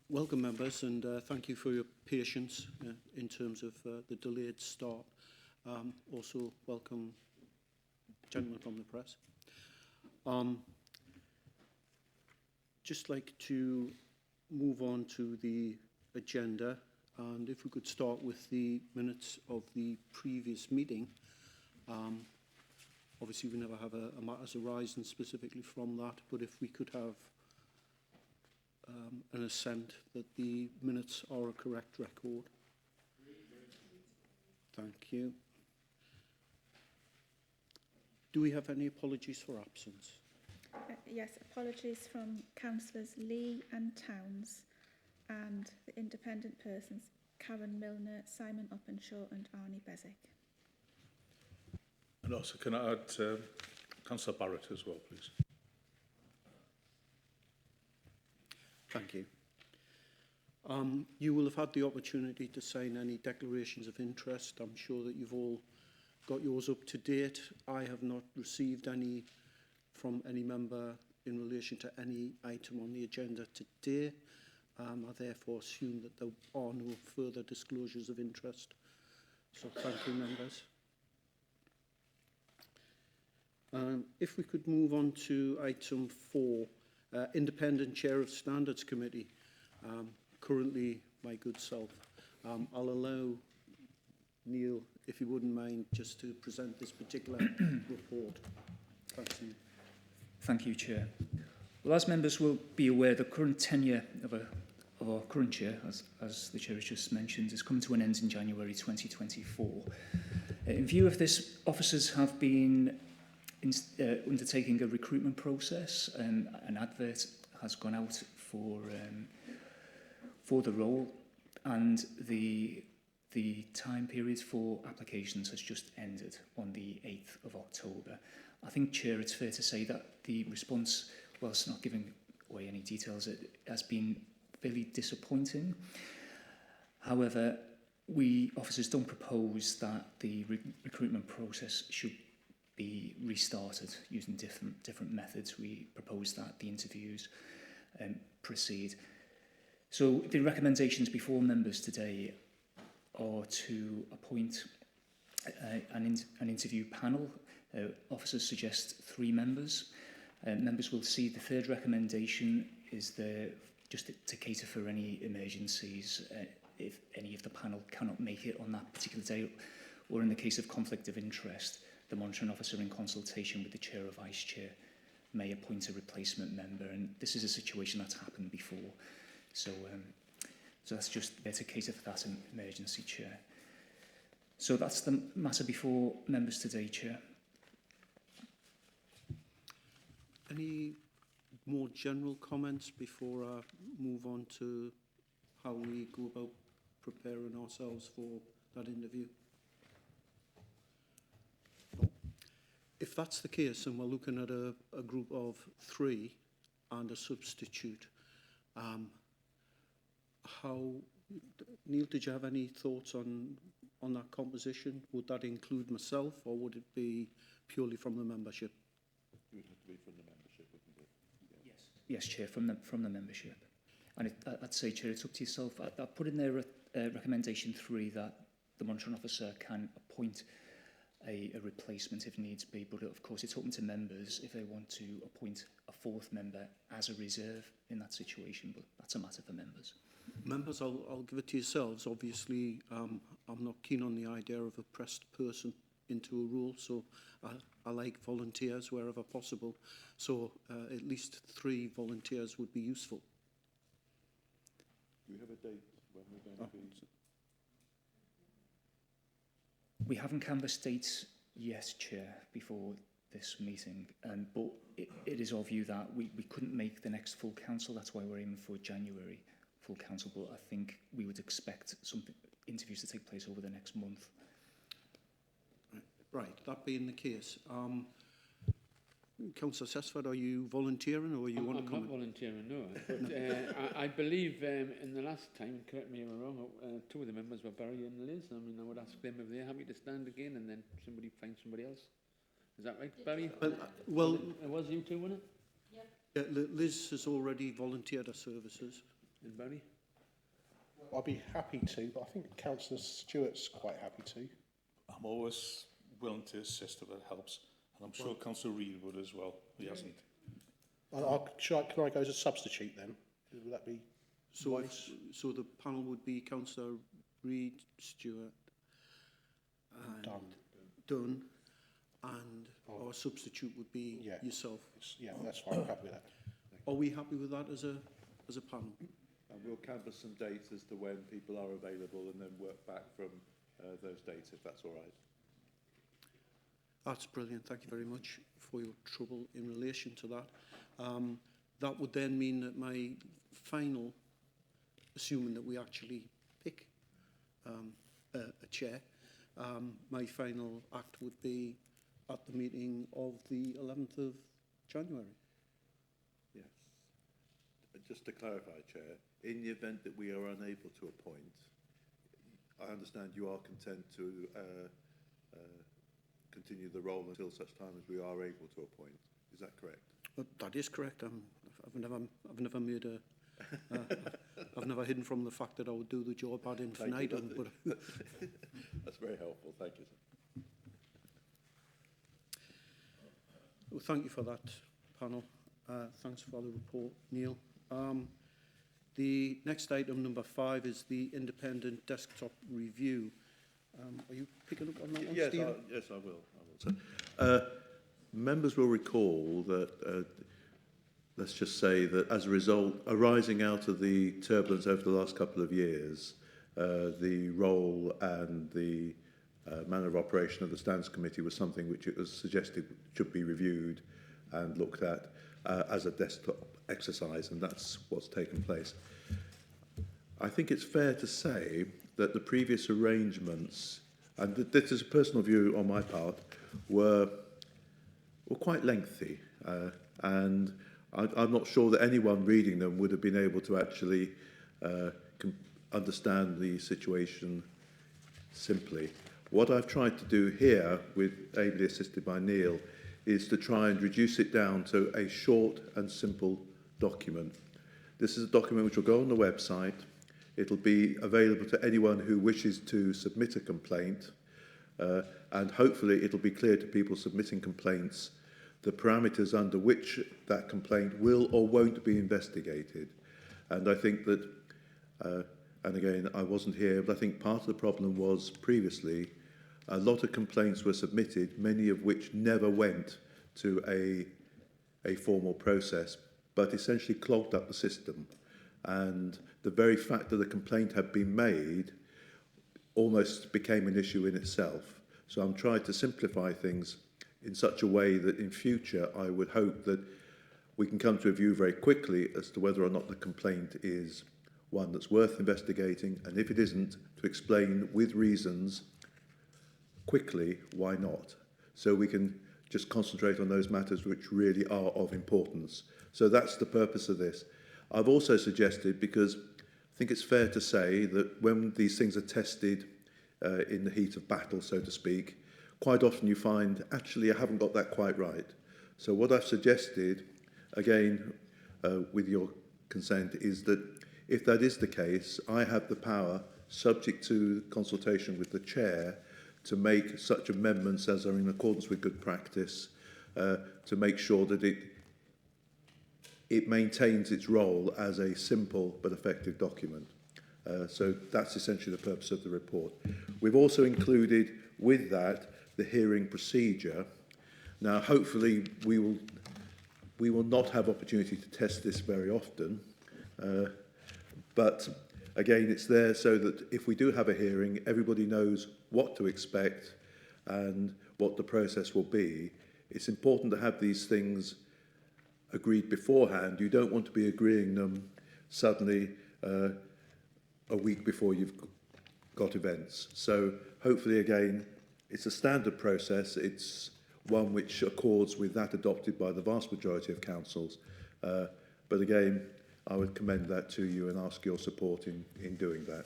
Welcome, members, and thank you for your patience in terms of the delayed start. Also, welcome, gentlemen from the press. Just like to move on to the agenda, and if we could start with the minutes of the previous meeting. Obviously, we never have a matters arising specifically from that, but if we could have an assent that the minutes are a correct record. Thank you. Do we have any apologies for absence? Yes, apologies from Councillors Lee and Towns and the independent persons Karen Milner, Simon Uppenshaw and Arnie Bezic. And also, can I add Councillor Barrett as well, please? Thank you. You will have had the opportunity to sign any declarations of interest. I'm sure that you've all got yours up to date. I have not received any from any member in relation to any item on the agenda today. I therefore assume that there are no further disclosures of interest. So thank you, members. If we could move on to item 4, Independent Chair of Standards Committee, currently my good self. I'll allow Neil, if you wouldn't mind, just to present this particular report. Thanks, Neil. Thank you, Chair. Well, as members will be aware, the current tenure of our current Chair, as the Chair has just mentioned, has come to an end in January 2024. In view of this, officers have been undertaking a recruitment process, and an advert has gone out for the role, and the time period for applications has just ended on the 8th of October. I think, Chair, it's fair to say that the response, whilst not giving away any details, it has been fairly disappointing. However, we officers don't propose that the recruitment process should be restarted using different methods. We propose that the interviews proceed. So the recommendations before members today are to appoint an interview panel. Officers suggest 3 members. Members will see the third recommendation is there just to cater for any emergencies if any of the panel cannot make it on that particular day, or in the case of conflict of interest, the monitoring officer, in consultation with the chair or vice chair, may appoint a replacement member. And this is a situation that's happened before. So that's just there to cater for that emergency, Chair. So that's the matter before members today, Chair. Any more general comments before I move on to how we go about preparing ourselves for that interview? If that's the case, and we're looking at a group of 3 and a substitute, Neil, did you have any thoughts on that composition? Would that include myself, or would it be purely from the membership? It would have to be from the membership, wouldn't it? Yeah. Yes, Chair, from the membership. And I'd say, Chair, it's up to yourself. I put in there recommendation 3 that the monitoring officer can appoint a replacement if needs be, but of course it's open to members if they want to appoint a 4th member as a reserve in that situation, but that's a matter for members. Members, I'll give it to yourselves. Obviously, I'm not keen on the idea of a pressed person into a role, so I like volunteers wherever possible. So at least 3 volunteers would be useful. Do we have a date when we're going to be? We haven't canvassed dates yet, Chair, before this meeting, but it is our view that we couldn't make the next full council. That's why we're aiming for January full council, but I think we would expect some interviews to take place over the next month. Right, that being the case, Councillor Sesford, are you volunteering, or you want to come? I'm not volunteering, no. But I believe in the last time, correct me if I'm wrong, 2 of the members were Barry and Liz. I mean, I would ask them if they're happy to stand again, and then somebody find somebody else. Is that right, Barry? Well, it was you 2, wasn't it? Liz has already volunteered her services. And Barry? I'd be happy to, but I think Councillor Stewart's quite happy to. I'm always willing to assist if it helps, and I'm sure Councillor Reid would as well. He hasn't. Can I go as a substitute then? Would that be So, wise? so the panel would be Councillor Reid, Stewart, and Dunn, and our substitute would be Yeah. yourself. Yeah, that's fine. I'm happy with that. Are we happy with that as a panel? And we'll canvass some dates as to when people are available and then work back from those dates, if that's all right. That's brilliant. Thank you very much for your trouble in relation to that. That would then mean that my final, assuming that we actually pick a chair, my final act would be at the meeting of the 11th of January. Yes. Just to clarify, Chair, in the event that we are unable to appoint, I understand you are content to continue the role until such time as we are able to appoint. Is that correct? That is correct. I've never made a. I've never hidden from the fact that I would do the job ad infinitum. But That's very helpful. Thank you, sir. well, thank you for that, panel. Thanks for the report, Neil. The next item, number 5, is the independent desktop review. Are you picking up on that one, Yes, Stephen? yes, I will. Sir. Members will recall that, let's just say that as a result, arising out of the turbulence over the last couple of years, the role and the manner of operation of the Standards Committee was something which it was suggested should be reviewed and looked at as a desktop exercise, and that's what's taken place. I think it's fair to say that the previous arrangements, and this is a personal view on my part, were quite lengthy, and I'm not sure that anyone reading them would have been able to actually understand the situation simply. What I've tried to do here, with ably assisted by Neil, is to try and reduce it down to a short and simple document. This is a document which will go on the website. It'll be available to anyone who wishes to submit a complaint, and hopefully it'll be clear to people submitting complaints the parameters under which that complaint will or won't be investigated. And I think that, and again, I wasn't here, but I think part of the problem was previously a lot of complaints were submitted, many of which never went to a formal process, but essentially clogged up the system. And the very fact that the complaint had been made almost became an issue in itself. So I'm trying to simplify things in such a way that in future I would hope that we can come to a view very quickly as to whether or not the complaint is one that's worth investigating, and if it isn't, to explain with reasons quickly why not. So we can just concentrate on those matters which really are of importance. So that's the purpose of this. I've also suggested, because I think it's fair to say that when these things are tested in the heat of battle, so to speak, quite often you find, actually, I haven't got that quite right. So what I've suggested, again, with your consent, is that if that is the case, I have the power, subject to consultation with the chair, to make such amendments as are in accordance with good practice, to make sure that it maintains its role as a simple but effective document. So that's essentially the purpose of the report. We've also included with that the hearing procedure. Now, hopefully, we will not have opportunity to test this very often, but again, it's there so that if we do have a hearing, everybody knows what to expect and what the process will be. It's important to have these things agreed beforehand. You don't want to be agreeing them suddenly a week before you've got events. So hopefully, again, it's a standard process. It's one which accords with that adopted by the vast majority of councils. But again, I would commend that to you and ask your support in doing that.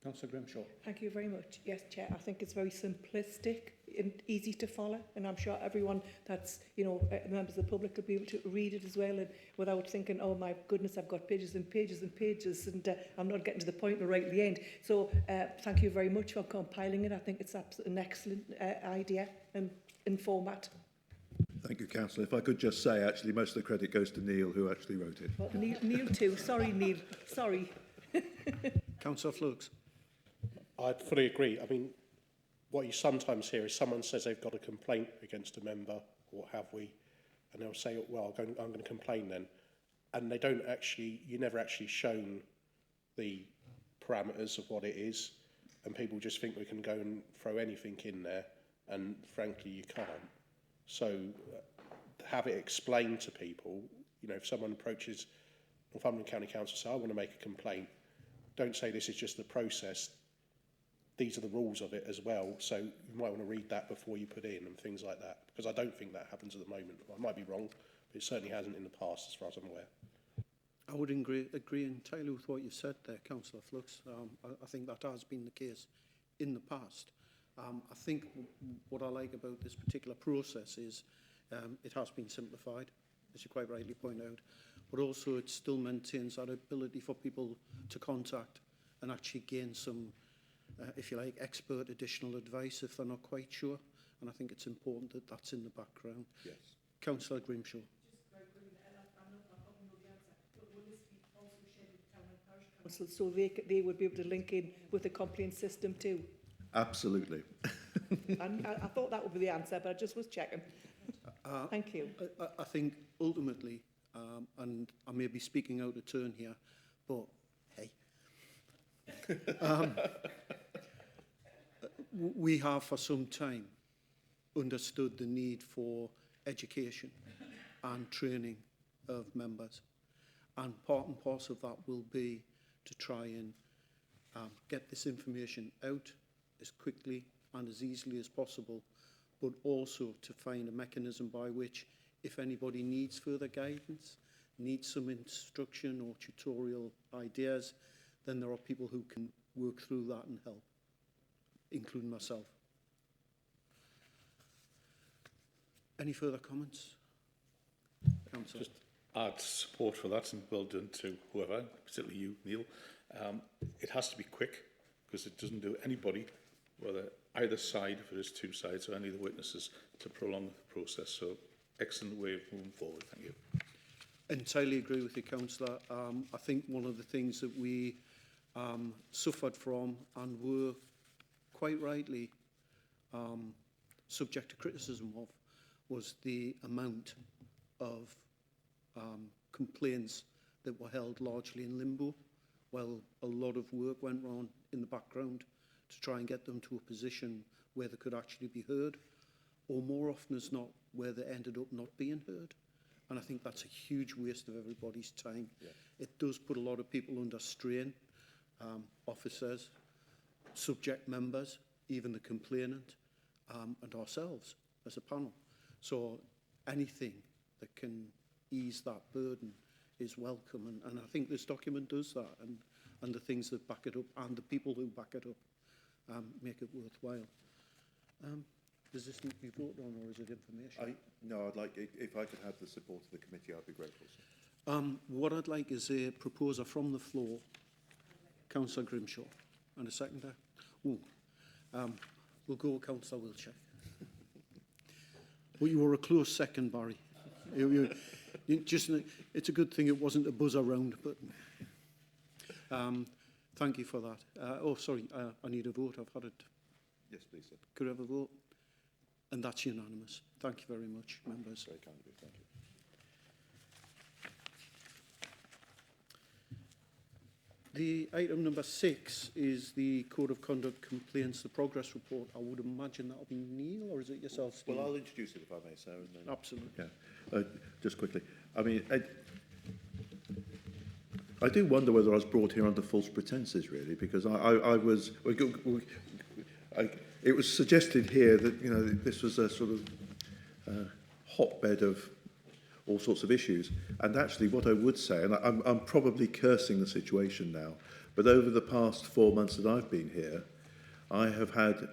Councillor Grimshaw. Thank you very much. Yes, Chair, I think it's very simplistic and easy to follow, and I'm sure everyone that's, you know, members of the public could be able to read it as well, and without thinking, oh my goodness, I've got pages and pages and pages, and I'm not getting to the point right at the end. So thank you very much for compiling it. I think it's an excellent idea and in format. Thank you, Councillor. If I could just say, actually, most of the credit goes to Neil, who actually wrote it. Well, Neil too. Sorry, Neil. Sorry. Councillor Flux. I fully agree. I mean, what you sometimes hear is someone says they've got a complaint against a member, or what have we, and they'll say, well, I'm going to complain then. And they don't actually, you're never actually shown the parameters of what it is, and people just think we can go and throw anything in there, and frankly, you can't. So have it explained to people. You know, if someone approaches Northumberland County Council and says, I want to make a complaint, don't say this is just the process. These are the rules of it as well, so you might want to read that before you put in and things like that, because I don't think that happens at the moment. I might be wrong, but it certainly hasn't in the past as far as I'm aware. I would agree entirely with what you said there, Councillor Flux. I think that has been the case in the past. I think what I like about this particular process is it has been simplified, as you quite rightly point out, but also it still maintains that ability for people to contact and actually gain some, if you like, expert additional advice if they're not quite sure. And I think it's important that that's in the background. Yes. Councillor Grimshaw. So they would be able to link in with the complaint system too. Absolutely. And I thought that would be the answer, but I just was checking. Thank you. I think ultimately, and I may be speaking out of turn here, but hey, we have for some time understood the need for education and training of members. And part and parcel of that will be to try and get this information out as quickly and as easily as possible, but also to find a mechanism by which, if anybody needs further guidance, needs some instruction or tutorial ideas, then there are people who can work through that and help, including myself. Any further comments? Councillor. Just add support for that, and well done to whoever, particularly you, Neil. It has to be quick, because it doesn't do anybody, whether either side, if it is two sides or any of the witnesses, to prolong the process. So excellent way of moving forward. Thank you. Entirely agree with you, Councillor. I think one of the things that we suffered from and were quite rightly subject to criticism of was the amount of complaints that were held largely in limbo, while a lot of work went on in the background to try and get them to a position where they could actually be heard, or more often as not, where they ended up not being heard. And I think that's a huge waste of everybody's time. Yeah. It does put a lot of people under strain, officers, subject members, even the complainant, and ourselves as a panel. So anything that can ease that burden is welcome. And I think this document does that, and the things that back it up and the people who back it up make it worthwhile. Does this need to be voted on, or is it information? No, I'd like, if I could have the support of the committee, I'd be grateful, sir. What I'd like is a proposer from the floor, Councillor Grimshaw, and a seconder. We'll go with Councillor Wiltshire. Well, you were a close second, Barry. You just, it's a good thing it wasn't a buzz around, but thank you for that. Oh, sorry, I need a vote. I've had it. Yes, please, sir. Could I have a vote? And that's unanimous. Thank you very much, members. Very kind of you. Thank you. The item number 6 is the Code of Conduct Complaints, the progress report. I would imagine that'll be Neil, or is it yourself, Steve? Well, I'll introduce it if I may, sir. And then, absolutely. Yeah. Just quickly. I mean, I do wonder whether I was brought here under false pretenses, really, because I was... it was suggested here that, you know, this was a sort of hotbed of all sorts of issues. And actually what I would say, and I'm probably cursing the situation now, but over the past 4 months that I've been here, I have had,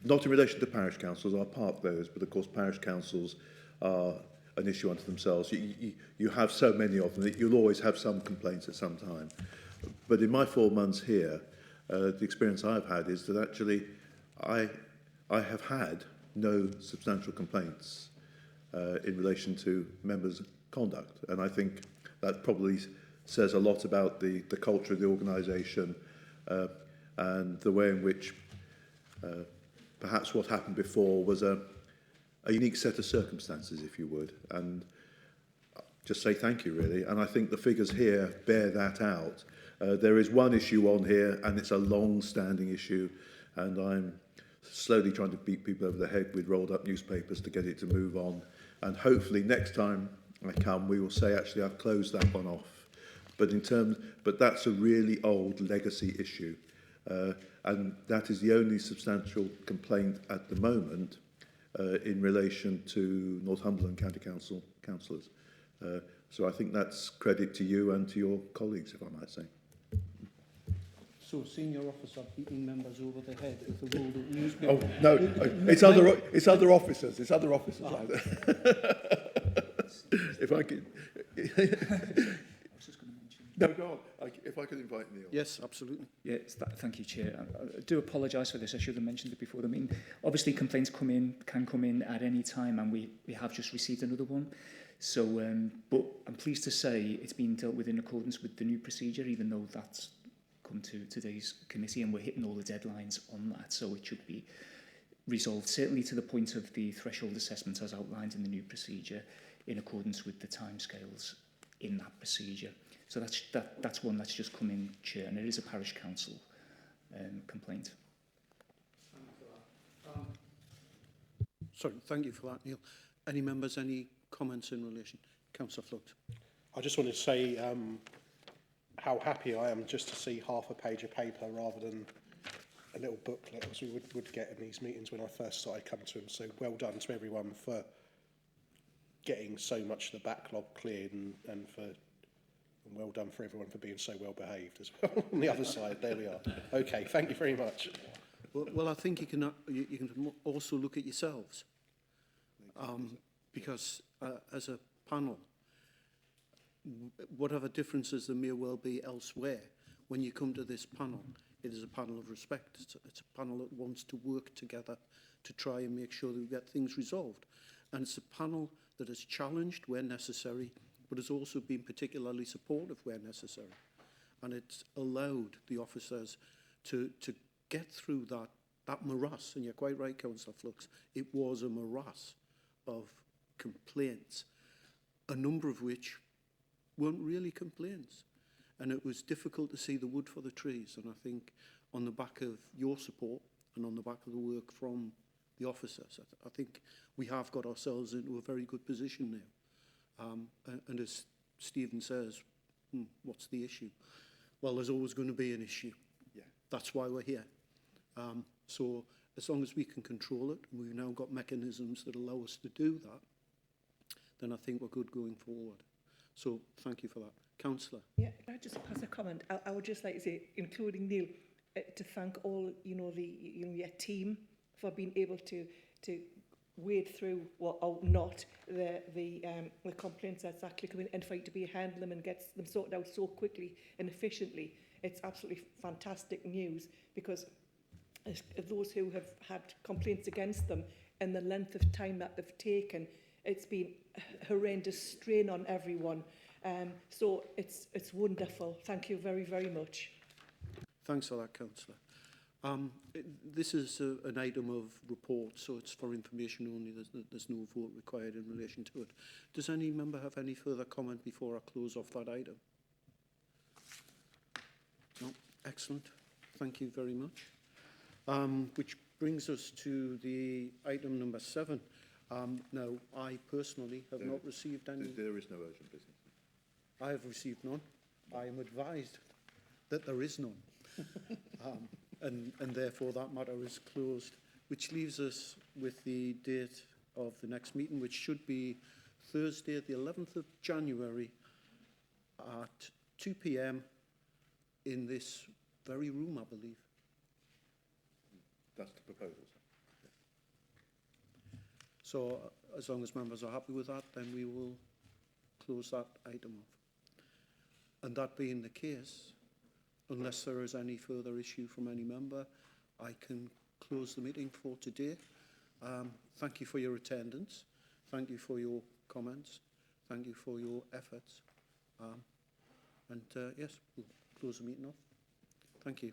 not in relation to parish councils, I'll park those, but of course parish councils are an issue unto themselves. You have so many of them that you'll always have some complaints at some time. But in my 4 months here, the experience I've had is that actually I have had no substantial complaints in relation to members' conduct. And I think that probably says a lot about the culture of the organisation and the way in which perhaps what happened before was a unique set of circumstances, if you would. And just say thank you, really. And I think the figures here bear that out. There is one issue on here, and it's a long-standing issue, and I'm slowly trying to beat people over the head with rolled-up newspapers to get it to move on. And hopefully next time I come, we will say, actually, I've closed that one off. But that's a really old legacy issue, and that is the only substantial complaint at the moment in relation to Northumberland County Council councillors. So I think that's credit to you and to your colleagues, if I might say. So senior officer beating members over the head with a rolled up newspaper. Oh no, it's other officers. It's other officers. If I could. No, go on. If I could invite Neil. Yes, absolutely. Yes, thank you, Chair. I do apologise for this. I should have mentioned it before the meeting. Obviously, complaints can come in at any time, and we have just received another one. So, but I'm pleased to say it's been dealt with in accordance with the new procedure, even though that's come to today's committee, and we're hitting all the deadlines on that. So it should be resolved, certainly to the point of the threshold assessment as outlined in the new procedure, in accordance with the timescales in that procedure. So that's one that's just come in, Chair, and it is a parish council complaint. Sorry, thank you for that, Neil. Any members, any comments in relation? Councillor Flood. I just wanted to say how happy I am just to see half a page of paper rather than a little booklet as we would get in these meetings when I first started coming to them. So well done to everyone for getting so much of the backlog cleared and well done for everyone for being so well behaved as well. On the other side, there we are. Okay, thank you very much. Well, I think you can also look at yourselves, because as a panel, whatever differences there may well be elsewhere, when you come to this panel, it is a panel of respect. It's a panel that wants to work together to try and make sure that we get things resolved. And it's a panel that is challenged where necessary, but has also been particularly supportive where necessary. And it's allowed the officers to get through that morass. And you're quite right, Councillor Flux, it was a morass of complaints, a number of which weren't really complaints. And it was difficult to see the wood for the trees. And I think on the back of your support and on the back of the work from the officers, I think we have got ourselves into a very good position now. And as Stephen says, what's the issue? Well, there's always going to be an issue. Yeah. That's why we're here. So as long as we can control it, and we've now got mechanisms that allow us to do that, then I think we're good going forward. So thank you for that. Councillor. Yeah, can I just pass a comment? I would just like to say, including Neil, to thank all, your team for being able to wade through or not the complaints that's actually coming and fight to be handle them and get them sorted out so quickly and efficiently. It's absolutely fantastic news, because those who have had complaints against them and the length of time that they've taken, it's been a horrendous strain on everyone. So it's wonderful. Thank you very, very much. Thanks for that, Councillor. This is an item of report, so it's for information only. There's no vote required in relation to it. Does any member have any further comment before I close off that item? No? Excellent. Thank you very much. Which brings us to the item number 7. Now, I personally have not received any... There is no urgent business. I have received none. I am advised that there is none. And therefore that matter is closed, which leaves us with the date of the next meeting, which should be Thursday, the 11th of January at 2 p.m. in this very room, I believe. That's the proposal, sir. So as long as members are happy with that, then we will close that item off. And that being the case, unless there is any further issue from any member, I can close the meeting for today. Thank you for your attendance. Thank you for your comments. Thank you for your efforts. Yes, we'll close the meeting off. Thank you.